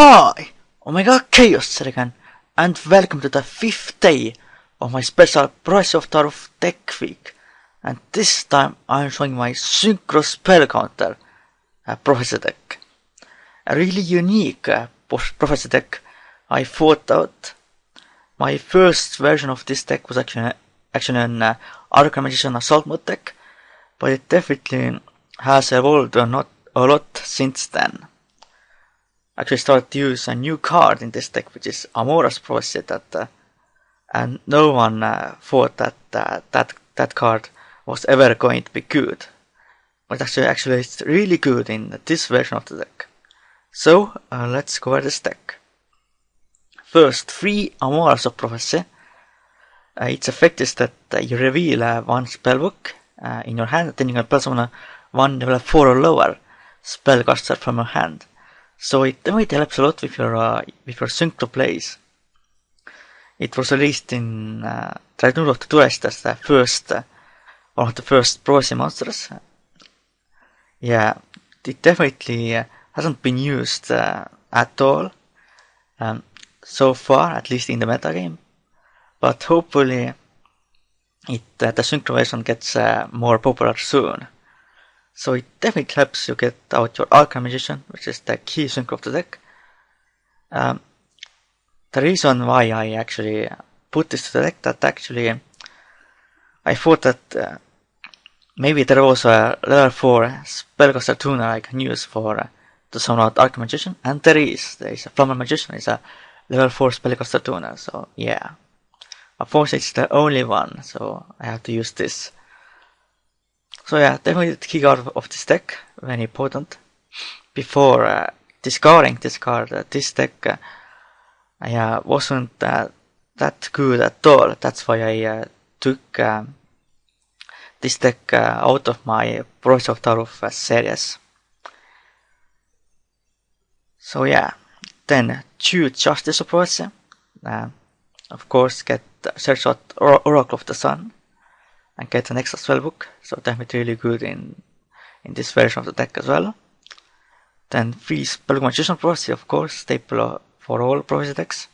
Hi! Omega Khaos here again, and welcome to the 5th day of my special Prophecy of Taruth deck week. And this time I'm showing my Synchro Spell Counter Prophecy deck. A really unique Prophecy deck I thought out. My first version of this deck was actually an Arcanite Magician Assault mode deck, but it definitely has evolved a lot since then. Actually started to use a new card in this deck, which is Amora's Prophecy, and no one thought that card was ever going to be good. But actually it's really good in this version of the deck. So let's go over this deck. First, 3 Amora's Prophecy. Its effect is that you reveal one spellbook in your hand, then you can play summon one level 4 or lower spellcaster from your hand. So it definitely helps a lot with your Synchro plays. It was released in Synchro of Taruth as the first, one of the first Prophecy monsters. Yeah, it definitely hasn't been used at all so far, at least in the metagame. But hopefully the Synchro version gets more popular soon. So it definitely helps you get out your Arcanite Magician, which is the key synchro of the deck. The reason why I actually put this to the deck, that actually I thought that maybe there was a level 4 spellcaster tuner I can use to summon out Arcanite Magician, and there is a Flammer Magician, is a level 4 spellcaster tuner, so yeah. Unfortunately it's the only one, so I have to use this. So yeah, definitely the key card of this deck, very important. Before discarding this card, this deck wasn't that good at all. That's why I took this deck out of my Prophecy of Taruth series. So yeah, then choose Justice of Prophecy. Of course, get search out Oracle of the Sun and get an extra spellbook, so definitely really good in this version of the deck as well. Then 3 Spellbook Magician Prophecy, of course, staple for all Prophecy decks.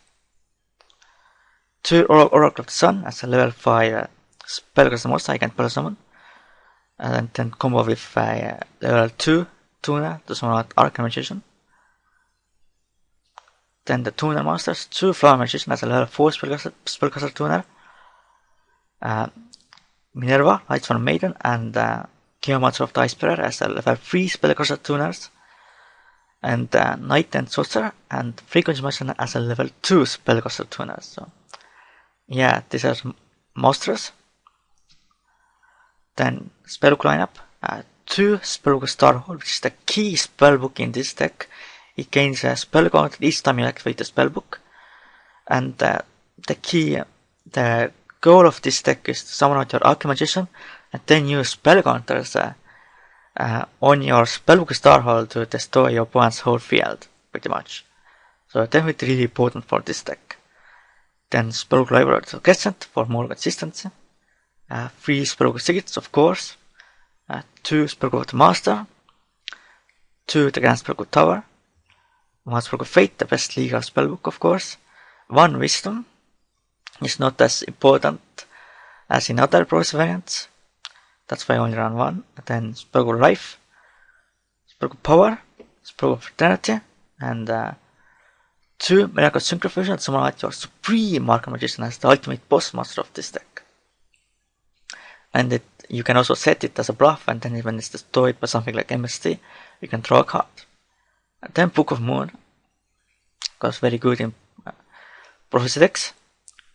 2 Oracle of the Sun as a level 5 spellcaster monster I can pull summon. And then combo with level 2 tuner to summon out Arcanite Magician. Then the tuner monsters, 2 Flammer Magician as a level 4 spellcaster tuner. Minerva, Lightsworn Maiden, and Geomancer of the Icebearer as a level 3 spellcaster tuners. And Knight and Sorcerer and Frequency Magician as a level 2 spellcaster tuners. So yeah, these are monsters. Then spellbook lineup, 2 Spellbook Starhold, which is the key spellbook in this deck. It gains a spell count each time you activate the spellbook. And the goal of this deck is to summon out your Arcanite Magician and then use spell counters on your Spellbook Starhold to destroy your opponent's whole field, pretty much. So definitely really important for this deck. Then Spellbook Library of Crescent for more consistency. 3 Spellbook Secrets, of course. 2 Spellbook of the Master. 2 the Grand Spellbook Tower. 1 Spellbook Fate, the best legal spellbook, of course. 1 Wisdom. It's not as important as in other Prophecy variants. That's why I only run 1. Then Spellbook Life, Spellbook Power, Spellbook Fraternity, and 2 Miracle Synchro Fusion to summon out your Supreme Arcanite Magician as the ultimate boss monster of this deck. And you can also set it as a bluff, and then when it's destroyed by something like MST, you can draw a card. And then Book of Moon, because very good in Prophecy decks.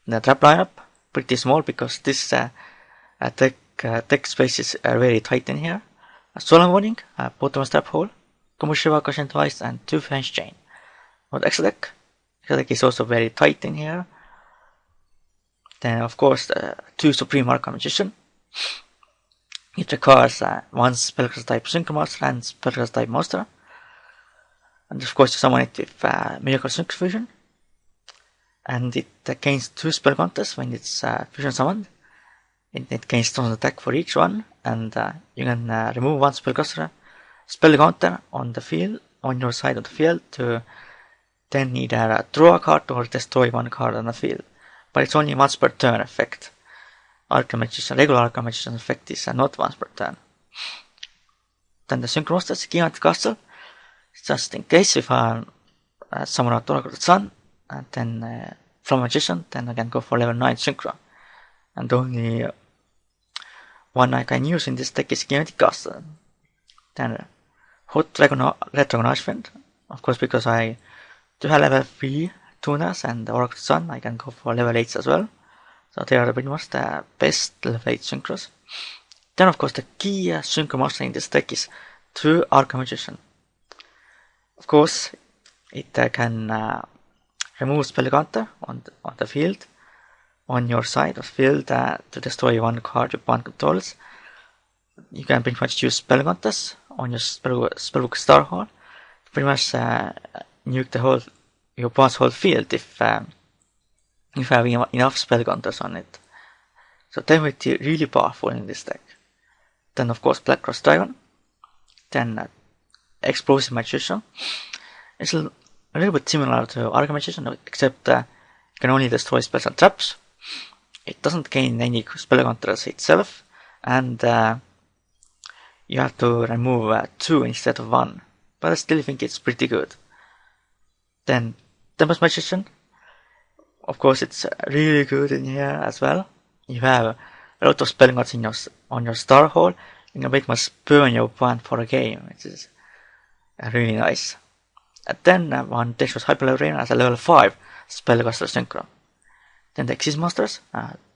The trap lineup, pretty small because this deck spaces are very tight in here. Solemn Warning, Bottom Trap Hole, Komushiwa Caution Twice, and 2 French Chain. But extra deck is also very tight in here. Then of course 2 Supreme Arcanite Magician. It requires 1 spellcaster type Synchro monster and spellcaster type monster. And of course you summon it with Miracle Synchro Fusion. And it gains 2 spell counters when it's fusion summoned. It gains 2 on attack for each one, and you can remove 1 spellcaster spell counter on the field, on your side of the field, to then either draw a card or destroy one card on the field. But it's only once per turn effect. Regular Arcanite effect is not once per turn. Then the Synchro Monsters, Giant Castle, just in case if I summon out Oracle of the Sun, and then from Magician, then I can go for level 9 Synchro. And the only one I can use in this deck is Giant Castle. Then Hot Red Dragon Archfiend, of course, because I do have level 3 Tunas and Oracle of the Sun, I can go for level 8s as well. So they are pretty much the best level 8 Synchros. Then of course the key Synchro monster in this deck is True Arcanite. Of course, it can remove Spell Counter on the field, on your side of field to destroy one card your opponent controls. You can pretty much use Spell Counters on your Spellbook Star Hall to pretty much nuke your opponent's whole field if you have enough Spell Counters on it. So they will be really powerful in this deck. Then of course Black Cross Dragon. Then Explosive Magician. It's a little bit similar to Arcanite Magician, except you can only destroy spells and traps. It doesn't gain any spell counters itself, and you have to remove 2 instead of 1. But I still think it's pretty good. Then Tempest Magician. Of course, it's really good in here as well. You have a lot of spell cards on your Star Hall. You can pretty much burn your opponent for a game, which is really nice. And then one Dexterous Hyperlevel Arena has a level 5 Spellcaster Synchro. Then the Exist monsters,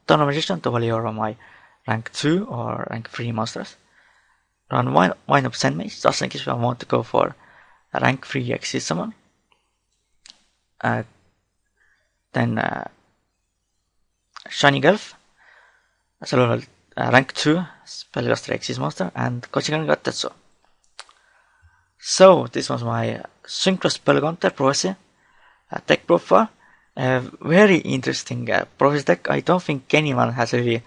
Thunder Magician to value my rank 2 or rank 3 monsters. Run Wind Up Sand Mage, just in case I want to go for a rank 3 Exist summon. Then Shining Elf, as a level rank 2 Spellcaster Exist monster, and Kochigan Gattetsu. So this was my Synchro Spell Counter Prophecy deck profile. A very interesting Prophecy deck. I don't think anyone has really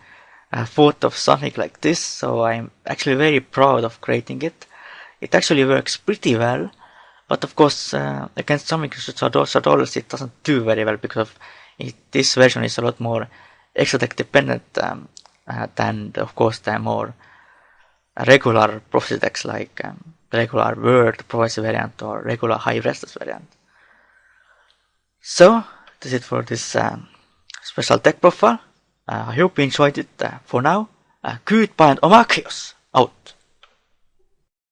thought of something like this, so I'm actually very proud of creating it. It actually works pretty well, but of course against some Shadows it doesn't do very well because this version is a lot more extra deck dependent than of course the more regular Prophecy decks like regular Word Prophecy variant or regular High Restless variant. So that's it for this special deck profile. I hope you enjoyed it for now. Goodbye and Khaos out!